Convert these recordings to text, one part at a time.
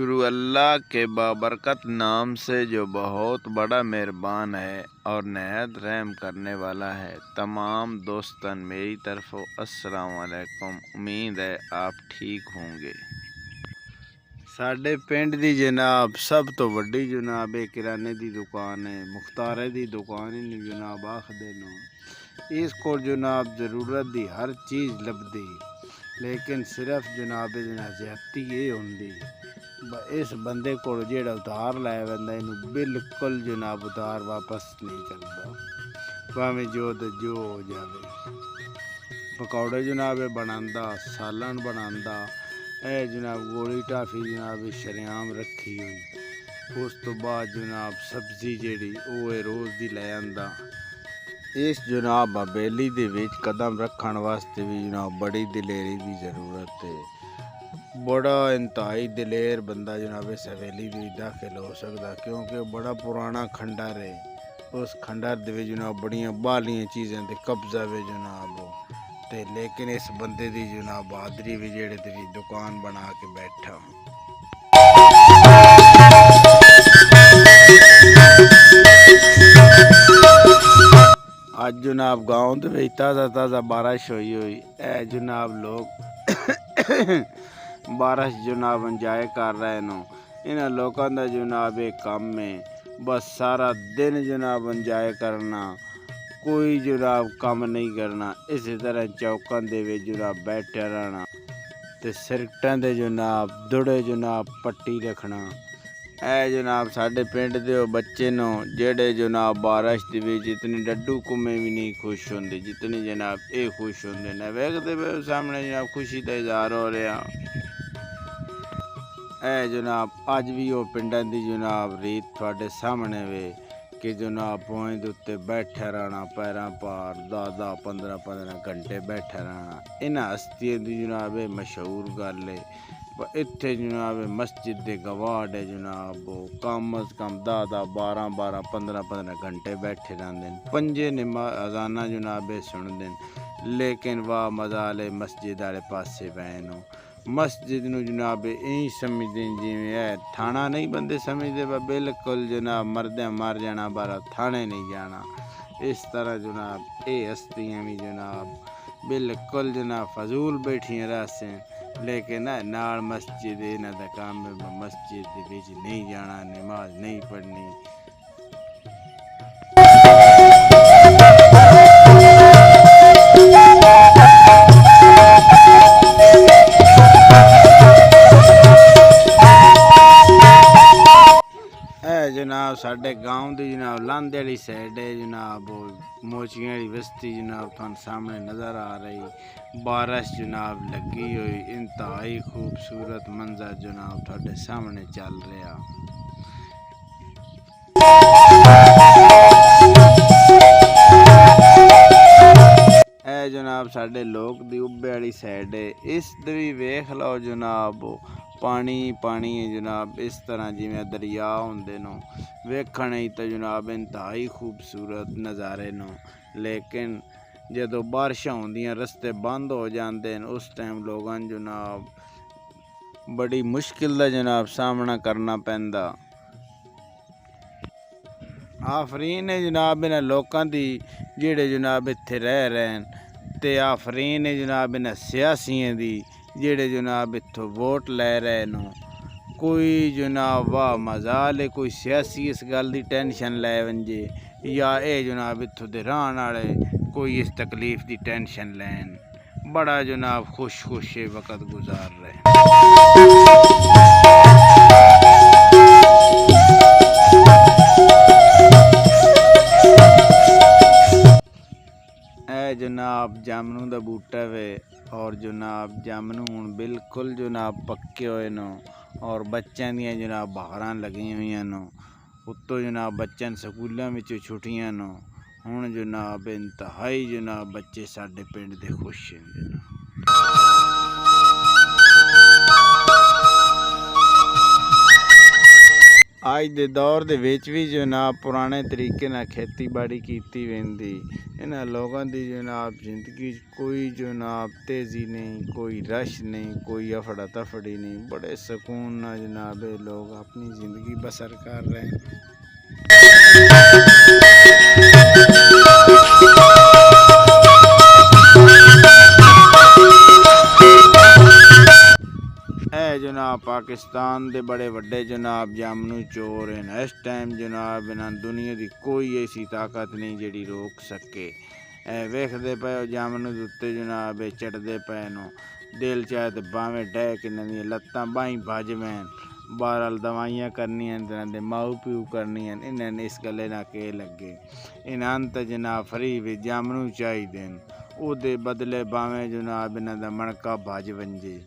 شروع اللہ کے بابرکت نام سے جو بہت بڑا مہربان ہے اور نہایت رحم کرنے والا ہے۔ تمام دوستان میری طرف السلام علیکم، امید ہے آپ ٹھیک ہوں گے۔ ساڈے پنڈ دی جناب سب تو وڈی جناب کرانے دی دکان ہے، مختارے دی دکان ہی جناب آخدے نو۔ اس کو جناب ضرورت دی ہر چیز لبدی، لیکن صرف جناب زیادتی یہ ہوندی اس بندے کو جیڑا ادھار لائے بندہ انہوں بالکل جناب ادھار واپس نہیں کرتا، باویں جو ہو جاوے۔ پکوڑے جناب بناندا، سالن بناندا، اے جناب گولی ٹافی جناب شریعام رکھی ہوئی۔ اس تو بعد جناب سبزی جیڑی اوہ روز دی لے آندا۔ اس جناب حویلی دے وچ قدم رکھن واسطے بھی جناب بڑی دلیری دی ضرورت ہے۔ بڑا انتہائی دلیر بندہ جناب اس حویلی دی داخل ہو سکتا، کیونکہ بڑا پرانا کھنڈر ہے۔ اس کھنڈر دے جناب بڑیاں بالیاں چیزیں تے قبضہ وے جناب تے، لیکن اس بندے دی جناب بہادری بھی جیڑے تیری دکان بنا کے بیٹھا۔ آج جناب گاؤں دے وچ تازہ بارش ہوئی اے جناب لوگ بارش جناب انجوائے کر رہے نو۔ انہاں لوکاں دا جناب ایک کام ہے، بس سارا دن جناب انجوائے کرنا، کوئی جناب کام نہیں کرنا، اسی طرح چوکاں دے وچ جناب بیٹھے رہنا تے سرکٹاں دے جناب دڑے جناب پٹی رکھنا۔ اے جناب ساڈے پنڈ دے بچے نو جڑے جناب بارش دے وچ اتنی ڈڈو کمے بھی نہیں خوش ہوندے جتنی جناب اے خوش ہوندے نے۔ ویکھدے پے سامنے جناب خوشی دا اظہار ہو رہا۔ اے جناب اج بھی وہ پنڈاں دی جناب ریت تھوڑے سامنے وے کہ جناب پوائیں دے تے بیٹھے رہنا، پیراں پار 10-15 گھنٹے بیٹھے رہنا۔ انہاں ہستیاں دی جناب مشہور گل ہے، اتھے جناب مسجد دے گواڑ ہے جناب کم از کم 10-12-15 گھنٹے بیٹھے رہندے، پنجے اذانہ جناب سندے، لیکن واہ مزہ لے مسجد والے پاسے پئے نو۔ مسجد نو جناب این سمجھدے جویں اے تھانہ نہیں بندے سمجھدے، بالکل جناب مردیاں مر جانا بارا تھانے نہیں جانا۔ اس طرح جناب اے ہستیاں بھی جناب بالکل جناب فضول بیٹھیاں رہسیں، لیکن نال مسجد انہاں دا کام مسجد دے وچ نہیں جانا، نماز نہیں پڑھنی۔ جناب ساڈے گاؤں دی جناب لاندے والی سائڈ ہے جناب موچیاں والی بستی جناب تھان سامنے نظر آ رہی، بارش جناب لگی ہوئی، انتہائی خوبصورت منظر جناب تھوڑے سامنے چل رہا۔ اے جناب ساڈے لوگ دی اوبے والی سائڈ ہے، اس دی ویکھ لو جناب پانی ہے جناب، اس طرح جویں دریا ہوندے نو، ویکھنے تے جناب انتہائی خوبصورت نظارے نو، لیکن جدوں بارشاں ہوندیاں رستے بند ہو جاندے اس ٹائم لوگاں جناب بڑی مشکل دا جناب سامنا کرنا پیندا۔ آفرین ہے جناب انہاں لوکاں دی جڑے جناب اتھے رہ رہے ہیں، تے آفرین ہے جناب انہاں سیاسیاں دی جڑے جناب اتھوں ووٹ لے رہے نو۔ کوئی جناب واہ مزال ہے کوئی سیاسی اس گل دی ٹینشن لے ونجے، یا اے جناب اتھوں دے رہن والے کوئی اس تکلیف دی ٹینشن لین، بڑا جناب خوش وقت گزار رہے۔ اے جناب جامنوں دا بوٹا وے، اور جناب جامنوں ہن بالکل جناب پکے ہوئے نو، اور بچیاں دیاں جناب بہاراں لگی ہوئی نو، اتوں جناب بچیاں سکولاں وچوں چھٹیاں نو، ہن جناب انتہائی جناب بچے ساڈے پنڈ دے خوش ہیں۔ آج دے دور دے وچ بھی جناب پرانے طریقے نال کھیتی باڑی کیتی ویندی، انہاں لوگاں دی جناب زندگی کوئی جناب تیزی نہیں، کوئی رش نہیں، کوئی افڑا تفڑی نہیں، بڑے سکون نہ جناب لوگ اپنی زندگی بسر کر رہے ہیں۔ اے جناب پاکستان دے بڑے وڈے جناب جامنو چور ہیں، اس ٹائم جناب انہاں دنیا دی کوئی ایسی طاقت نہیں جڑی روک سکے۔ اے ویکھدے پئے ہو جامنو دے جناب چڑھدے پئے نو، دل چاہے تے باویں ڈیک انہاں دی لتاں بائیں بھجویں، بہرحال دوائیاں کرنیاں انہاں دے ماؤ پیو کرنیاں، انہاں نے اس گلے نہ کہ لگے انہاں تے جناب فری وچ جامنو چاہیدے او دے بدلے باویں جناب انہاں دا منکا بھج ونجے،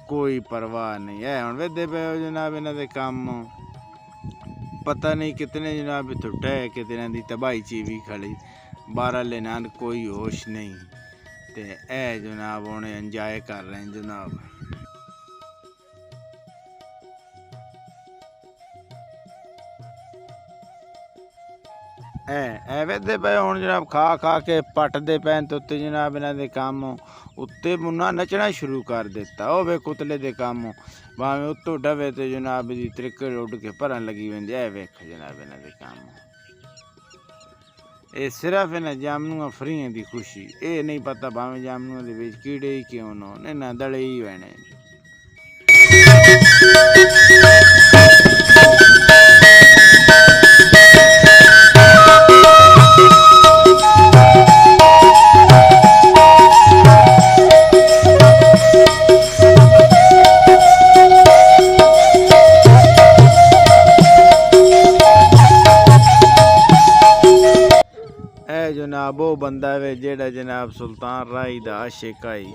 کوئی پرواہ نہیں ہے۔ ہن ویدے پئے ہو جناب انہاں دے کام پتہ نہیں کتنے جناب ٹھٹے کتنے دی تباہی چیوی کھڑی، بہرحال انہاں کوئی ہوش نہیں تے اے جناب ہن انجوائے کر رہے ہیں جناب۔ اے ویدے پئے ہن جناب کھا کھا کے پٹ دے پین تے اُتے جناب انہاں دے کام اُتے منا نچنا شروع کر دیتا، او وے کتلے دے کام باویں اتوں ڈوے تے جناب دی ترکڑ اُڈ کے پرن لگی ویندی، اے ویکھ جناب انہاں دے کام۔ اے صرف انہاں جامنواں فریاں دی خوشی، اے نہیں پتہ باویں جامنواں دے وچ کیڑے ہی کیوں نہ ہون، انہاں دڑے ہی وینے۔ اے جناب وہ بندہ وے جیڑا جناب سلطان رائی دا عاشق آئی،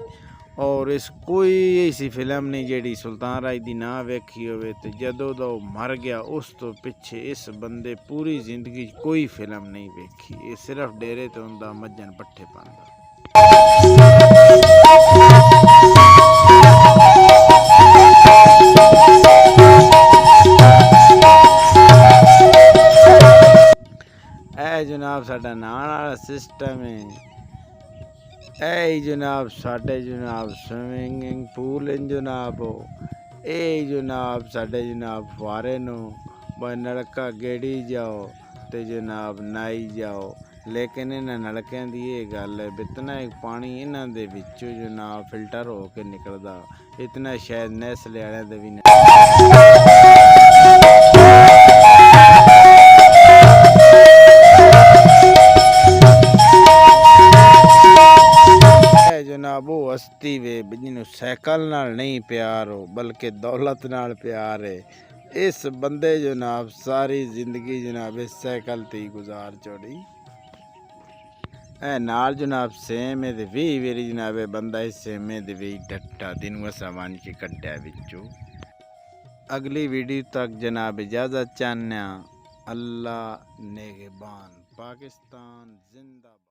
اور اس کوئی ایسی فلم نہیں جیڑی سلطان رائی دی نہ ویکھی ہوئے تے جدوں دا وہ مر گیا اس تو پچھے اس بندے پوری زندگی کوئی فلم نہیں ویکھی، یہ صرف ڈیرے تے ہوندا مجھن پٹھے پاندا۔ اے جناب ساڈا نہان والا سسٹم ہے، اے جناب ساڈے جناب سوئمنگ پول ہیں جناب، اے جناب ساڈے جناب فوارے نو بھائی نلکا گیڑی جاؤ تے جناب نائی جاؤ، لیکن انہاں نلکیاں دی یہ گل ہے اتنا ایک پانی انہاں دے وچوں جناب فلٹر ہو کے نکلدا، اتنا شاید نیسلے والے دے بھی جناب وہ ہستی وے جنوں سائیکل نال نہیں پیار ہو بلکہ دولت نال پیار ہے، اس بندے جناب ساری زندگی جناب اس سائیکل تے ہی گزار چھوڑی۔ اے نال جناب سیم ہے تے وی ویری جناب بندہ اس سیمے دے وی ڈٹا دن وسامان کے کڈیا وچوں۔ اگلی ویڈیو تک جناب اجازت چاہنے ہاں، اللہ نگہبان، پاکستان زندہ باد۔